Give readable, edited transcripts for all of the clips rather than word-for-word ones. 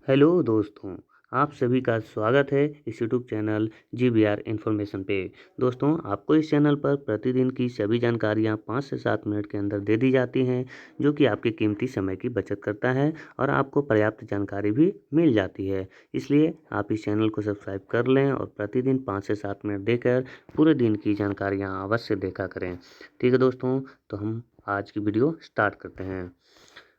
Hello दोस्तों, आप सभी का स्वागत है इस यूट्यूब चैनल GBR इन्फॉर्मेशन पे। दोस्तों, आपको इस चैनल पर प्रतिदिन की सभी जानकारियाँ 5 से 7 मिनट के अंदर दे दी जाती हैं, जो कि आपके कीमती समय की बचत करता है और आपको पर्याप्त जानकारी भी मिल जाती है। इसलिए आप इस चैनल को सब्सक्राइब कर लें और प्रतिदिन 5 से 7 मिनट देकर पूरे दिन की जानकारियाँ अवश्य देखा करें। ठीक है दोस्तों, तो हम आज की वीडियो स्टार्ट करते हैं।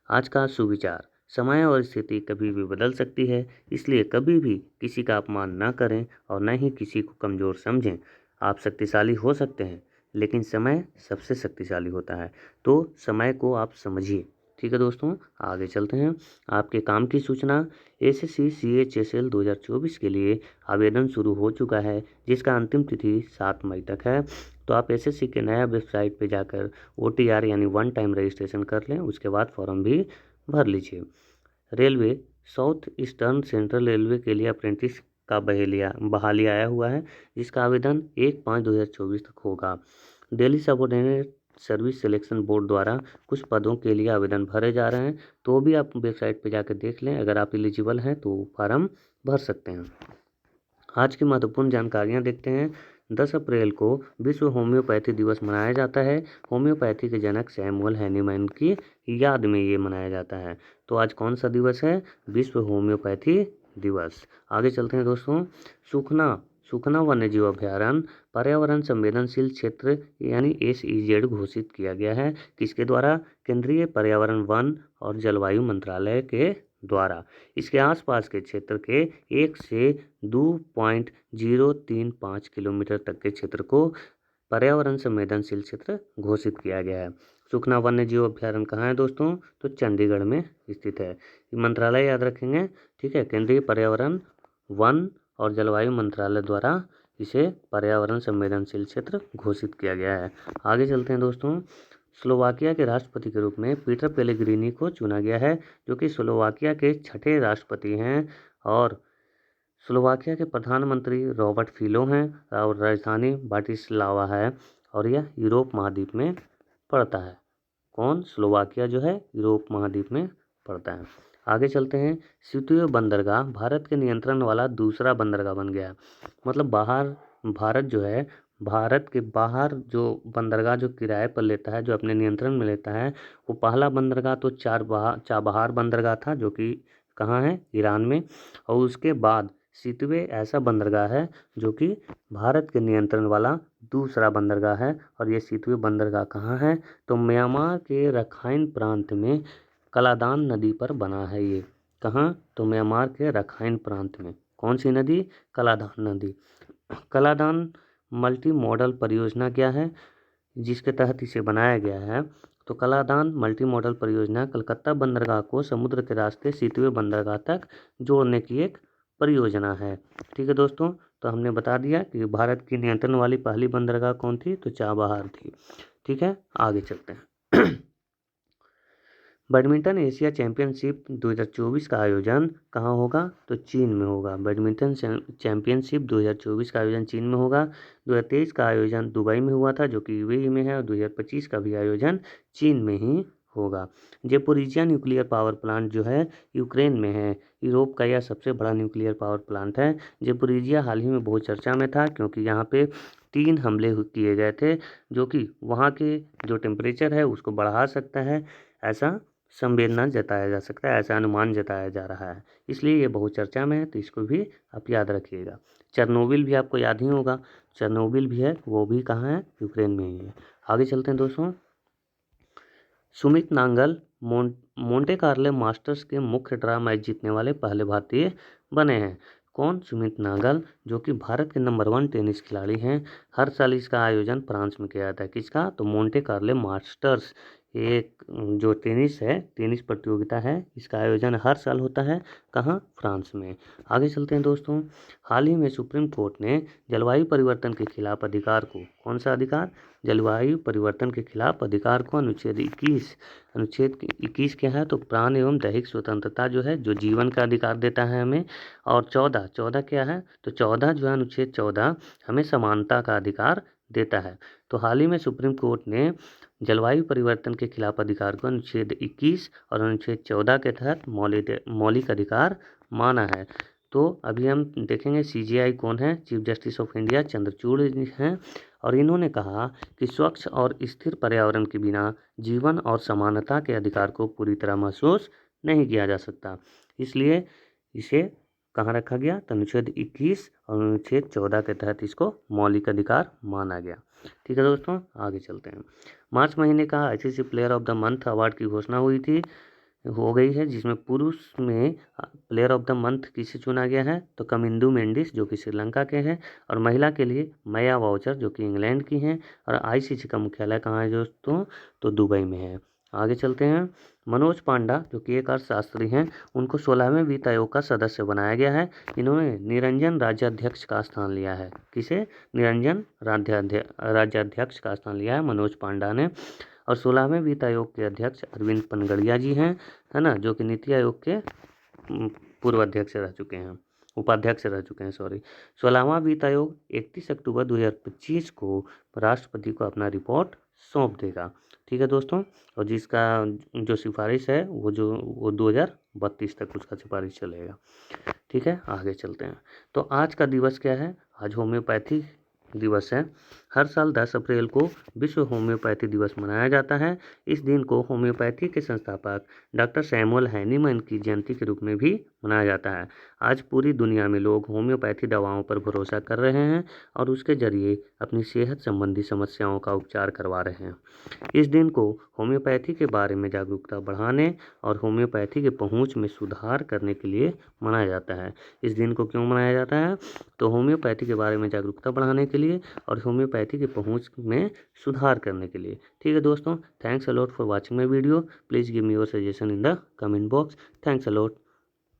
आज का सुविचार: समय और स्थिति कभी भी बदल सकती है, इसलिए कभी भी किसी का अपमान न करें और न ही किसी को कमज़ोर समझें। आप शक्तिशाली हो सकते हैं, लेकिन समय सबसे शक्तिशाली होता है, तो समय को आप समझिए। ठीक है दोस्तों, आगे चलते हैं। आपके काम की सूचना: एसएससी CHSL 2024 के लिए आवेदन शुरू हो चुका है, जिसका अंतिम तिथि 7 मई तक है। तो आप एसएससी के नया वेबसाइट पे जाकर OTR यानी वन टाइम रजिस्ट्रेशन कर लें, उसके बाद फॉर्म भी भर लीजिए। Railway: south eastern central railway के लिए अप्रेंटिस का बहाली आया हुआ है, जिसका आवेदन 1/5/2024 तक होगा। Delhi subordinate service selection board द्वारा कुछ पदों के लिए आवेदन भरे जा रहे हैं, तो भी आप वेबसाइट पर जाकर देख लें। अगर आप एलिजिबल हैं तो फॉर्म भर सकते हैं। आज की महत्वपूर्ण जानकारियाँ देखते हैं। 10 अप्रैल को विश्व होम्योपैथी दिवस मनाया जाता है। होम्योपैथी के जनक सैमुअल हैनीमैन की याद में ये मनाया जाता है। तो आज कौन सा दिवस है? विश्व होम्योपैथी दिवस। आगे चलते हैं दोस्तों। सुखना सुखना वन्यजीव अभयारण्य पर्यावरण संवेदनशील क्षेत्र यानी SEZ घोषित किया गया है। किसके द्वारा? केंद्रीय पर्यावरण, वन और जलवायु मंत्रालय के द्वारा। इसके आसपास के क्षेत्र के 1 से 2.035 किलोमीटर तक के क्षेत्र को पर्यावरण संवेदनशील क्षेत्र घोषित किया गया है। सुखना वन्य जीव अभयारण्य कहाँ है दोस्तों? तो चंडीगढ़ में स्थित है। मंत्रालय याद रखेंगे, ठीक है। केंद्रीय पर्यावरण, वन और जलवायु मंत्रालय द्वारा इसे पर्यावरण संवेदनशील क्षेत्र घोषित किया गया है। आगे चलते हैं दोस्तों। स्लोवाकिया के राष्ट्रपति के रूप में पीटर पेलेग्रिनी को चुना गया है, जो कि स्लोवाकिया के छठे राष्ट्रपति हैं। और स्लोवाकिया के प्रधानमंत्री रॉबर्ट फिलो हैं और राजधानी ब्राटिस्लावा है, और यह यूरोप महाद्वीप में पड़ता है। कौन? स्लोवाकिया जो है यूरोप महाद्वीप में पड़ता है। आगे चलते हैं। सितुए बंदरगाह भारत के नियंत्रण वाला दूसरा बंदरगाह बन गया। मतलब भारत जो है, भारत के बाहर जो बंदरगाह जो किराए पर लेता है, जो अपने नियंत्रण में लेता है, वो पहला बंदरगाह तो चाबहार बंदरगाह था, जो कि कहाँ है? ईरान में। और उसके बाद सितवे ऐसा बंदरगाह है जो कि भारत के नियंत्रण वाला दूसरा बंदरगाह है। और ये सितवे बंदरगाह कहाँ है? तो म्यांमार के रखाइन प्रांत में कलादान नदी पर बना है ये। कहाँ? तो म्यांमार के रखाइन प्रांत में। कौन सी नदी? कलादान नदी। कलादान मल्टी मॉडल परियोजना क्या है जिसके तहत इसे बनाया गया है? तो कलादान मल्टी मॉडल परियोजना कलकत्ता बंदरगाह को समुद्र के रास्ते सितवे बंदरगाह तक जोड़ने की एक परियोजना है। ठीक है दोस्तों, तो हमने बता दिया कि भारत की नियंत्रण वाली पहली बंदरगाह कौन थी? तो चाबहार थी। ठीक है, आगे चलते हैं। बैडमिंटन एशिया चैंपियनशिप 2024 का आयोजन कहाँ होगा? तो चीन में होगा। बैडमिंटन चैंपियनशिप 2024 का आयोजन चीन में होगा। 2023 का आयोजन दुबई में हुआ था, जो कि UAE में है, और 2025 का भी आयोजन चीन में ही होगा। जेपोरिजिया न्यूक्लियर पावर प्लांट जो है यूक्रेन में है। यूरोप का यह सबसे बड़ा न्यूक्लियर पावर प्लांट है। जेपोरिजिया हाल ही में बहुत चर्चा में था, क्योंकि यहाँ पे 3 हमले किए गए थे, जो कि वहाँ के जो टेम्परेचर है उसको बढ़ा सकता है, ऐसा संवेदना जताया जा सकता है, ऐसा अनुमान जताया जा रहा है। इसलिए ये बहुत चर्चा में है, तो इसको भी आप याद रखिएगा। चेरनोबिल भी आपको याद ही होगा। चेरनोबिल भी है, वो भी कहाँ है? यूक्रेन में ही है। आगे चलते हैं दोस्तों। Sumit Nangal Monte Carlo masters के मुख्य ड्रा मैच जीतने वाले पहले भारतीय बने हैं। कौन? सुमित नागल, जो कि भारत के नंबर 1 टेनिस खिलाड़ी हैं। हर साल इसका आयोजन फ्रांस में किया जाता है। किसका? तो मोंटे कार्लो मास्टर्स, एक जो टेनिस है, टेनिस प्रतियोगिता है, इसका आयोजन हर साल होता है। कहाँ? फ्रांस में। आगे चलते हैं दोस्तों। हाल ही में सुप्रीम कोर्ट ने जलवायु परिवर्तन के खिलाफ अधिकार को, कौन सा अधिकार? जलवायु परिवर्तन के खिलाफ अधिकार को अनुच्छेद 21 क्या है? तो प्राण एवं दैहिक स्वतंत्रता जो है, जो जीवन का अधिकार देता है हमें। और 14 क्या है? तो 14 जो है, अनुच्छेद 14 हमें समानता का अधिकार देता है। तो हाल ही में सुप्रीम कोर्ट ने जलवायु परिवर्तन के खिलाफ अधिकार को अनुच्छेद 21 और अनुच्छेद 14 के तहत मौलिक अधिकार माना है। तो अभी हम देखेंगे CJI कौन है, chief justice of India Chandrachud हैं, और इन्होंने कहा कि स्वच्छ और स्थिर पर्यावरण के बिना जीवन और समानता के अधिकार को पूरी तरह महसूस नहीं किया जा सकता। इसलिए इसे कहाँ रखा गया, तो अनुच्छेद 21 और अनुच्छेद 14 के तहत इसको मौलिक अधिकार माना गया। ठीक है दोस्तों, आगे चलते हैं। मार्च महीने का ICC player of the month award की घोषणा हो गई है, जिसमें पुरुष में प्लेयर ऑफ द मंथ किसे चुना गया है, तो कमिंदु मेंडिस जो कि श्रीलंका के हैं, और महिला के लिए मैया वाउचर जो कि इंग्लैंड की हैं, और ICC का मुख्यालय कहाँ है दोस्तों, तो दुबई में है। आगे चलते हैं। मनोज पांडा जो कि एक अर्थशास्त्री हैं, उनको 16वें वित्त आयोग का सदस्य बनाया गया है। इन्होंने निरंजन राज्याध्यक्ष का स्थान लिया है। किसे, निरंजन राज्याध्यक्ष का स्थान लिया है मनोज पांडा ने। और 16वें वित्त आयोग के अध्यक्ष अरविंद पनगड़िया जी हैं, है ना, जो कि नीति आयोग के पूर्व अध्यक्ष रह चुके हैं, उपाध्यक्ष रह चुके हैं, सॉरी। 16वां वित्त आयोग 31 अक्टूबर 2025 को राष्ट्रपति को अपना रिपोर्ट सौंप देगा। ठीक है दोस्तों, और जिसका जो सिफारिश है वो 2032 तक उसका सिफारिश चलेगा। ठीक है, आगे चलते हैं। तो आज का दिवस क्या है, आज होम्योपैथी दिवस है। हर साल 10 अप्रैल को विश्व होम्योपैथी दिवस मनाया जाता है। इस दिन को होम्योपैथी के संस्थापक डॉक्टर सैमुअल हैनीमैन की जयंती के रूप में भी मनाया जाता है। आज पूरी दुनिया में लोग होम्योपैथी दवाओं पर भरोसा कर रहे हैं और उसके जरिए अपनी सेहत संबंधी समस्याओं का उपचार करवा रहे हैं। इस दिन को होम्योपैथी के बारे में जागरूकता बढ़ाने और होम्योपैथी के पहुंच में सुधार करने के लिए मनाया जाता है। इस दिन को क्यों मनाया जाता है, तो होम्योपैथी के बारे में जागरूकता बढ़ाने के लिए और होम्योपैथी की पहुंच में सुधार करने के लिए। ठीक है दोस्तों, thanks a lot for watching my video. Please give me your suggestion in the comment box. Thanks a lot.